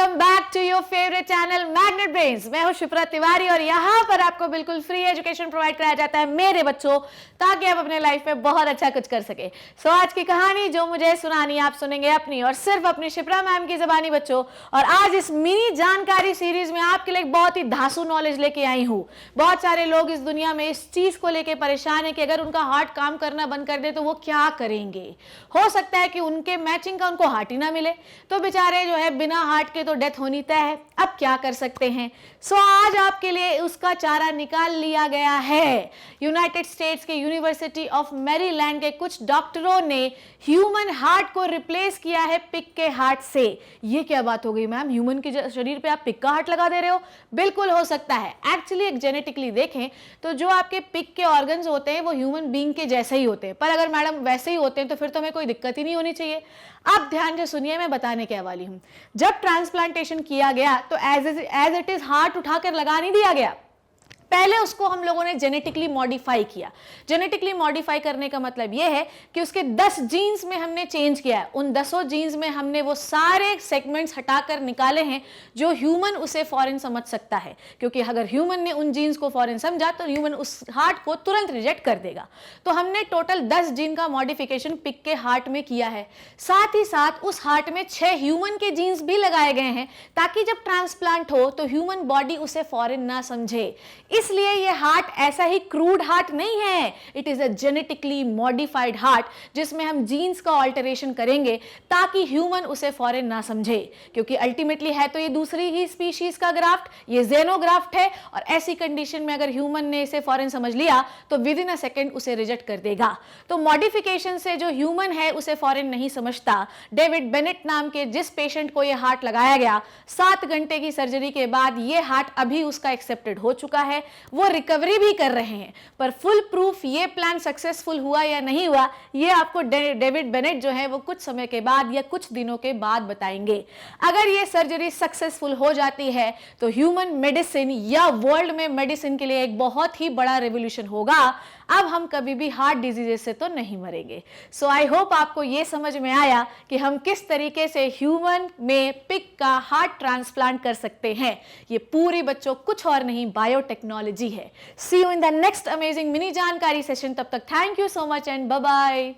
Welcome back to your favourite channel magnet brains. मैं हूं शिप्रा तिवारी और यहाँ पर आपको बिल्कुल फ्री एजुकेशन प्रोवाइड कराया जाता है मेरे बच्चों, ताकि आप अपने लाइफ में बहुत अच्छा कुछ कर सके। सो आज की कहानी जो मुझे सुनानी आप सुनेंगे अपनी और सिर्फ अपनी शिप्रा मैम की ज़बानी बच्चों। और आज इस मिनी जानकारी सीरीज में आपके लिए बहुत ही धांसू नॉलेज लेके आई हूँ। बहुत सारे लोग इस दुनिया में इस चीज को लेके परेशान है कि अगर उनका हार्ट काम करना बंद कर दे तो वो क्या करेंगे। हो सकता है कि उनके मैचिंग का उनको हार्ट ही ना मिले, तो बेचारे जो है बिना हार्ट के तो डेथ होनी तय है। अब क्या कर सकते हैं? सो आज आपके लिए उसका चारा निकाल लिया गया है। यूनाइटेड स्टेट्स के यूनिवर्सिटी ऑफ मैरीलैंड के कुछ डॉक्टरों ने ह्यूमन हार्ट को रिप्लेस किया है पिग के हार्ट से। ये क्या बात हो गई मैम, ह्यूमन के शरीर पे आप पिग का हार्ट लगा दे रहे हो? बिल्कुल हो सकता है। एक्चुअली एक जेनेटिकली देखें तो जो आपके पिग के ऑर्गन्स होते हैं वो ह्यूमन बीइंग के जैसे ही होते हैं, पर अगर मैडम वैसे ही होते हैं तो फिर तो हमें कोई दिक्कत ही नहीं होनी चाहिए। अब ध्यान से सुनिए, मैं बताने क्या वाली हूं। जब ट्रांसप्लांटेशन किया गया तो एज इट इज हार्ट उठाकर लगा नहीं दिया गया, पहले उसको हम लोगों ने जेनेटिकली मॉडिफाई किया। जेनेटिकली मॉडिफाई करने का मतलब यह है कि उसके 10 जीन्स में हमने चेंज किया है। उन 10 जीन्स में हमने वो सारे सेगमेंट्स हटाकर निकाले हैं जो ह्यूमन उसे फॉरेन समझ सकता है, क्योंकि अगर ह्यूमन ने उन जीन्स को फॉरेन समझा तो ह्यूमन उस हार्ट को तुरंत रिजेक्ट कर देगा। तो हमने टोटल 10 जीन का मॉडिफिकेशन पिग के हार्ट में किया है। साथ ही साथ उस हार्ट में 6 ह्यूमन के जीन्स भी लगाए गए हैं, ताकि जब ट्रांसप्लांट हो तो ह्यूमन बॉडी उसे फॉरेन ना समझे। इसलिए ये हार्ट ऐसा ही क्रूड हार्ट नहीं है, it is a genetically modified heart, जिसमें हम जीन्स का ऑल्टरेशन करेंगे ताकि ह्यूमन उसे फॉरेन ना समझे। क्योंकि अल्टीमेटली है तो ये दूसरी ही स्पीशीज का ग्राफ्ट, ये जेनोग्राफ्ट है, और ऐसी कंडीशन में अगर ह्यूमन ने इसे फॉरेन समझ लिया तो विद इन अ सेकेंड उसे रिजेक्ट कर देगा। तो मॉडिफिकेशन से जो ह्यूमन है उसे फॉरेन नहीं समझता। डेविड बेनेट नाम के जिस पेशेंट को यह हार्ट लगाया गया, 7 घंटे की सर्जरी के बाद ये हार्ट अभी उसका एक्सेप्टेड हो चुका है, वो रिकवरी भी कर रहे हैं। पर फुल प्रूफ ये प्लान सक्सेसफुल हुआ या नहीं हुआ, ये आपको डेविड बेनेट जो है वो कुछ समय के बाद या कुछ दिनों के बाद बताएंगे। अगर ये सर्जरी सक्सेसफुल हो जाती है तो ह्यूमन मेडिसिन या वर्ल्ड में मेडिसिन के लिए एक बहुत ही बड़ा रेवोल्यूशन होगा। अब हम कभी भी हार्ट डिजीजेस से तो नहीं मरेंगे। सो आई होप आपको ये समझ में आया कि हम किस तरीके से ह्यूमन में पिग का हार्ट ट्रांसप्लांट कर सकते हैं। ये पूरी बच्चों कुछ और नहीं, बायोटेक्नोलॉजी है। See you in the next amazing mini जानकारी सेशन। तब तक thank you so much and bye bye.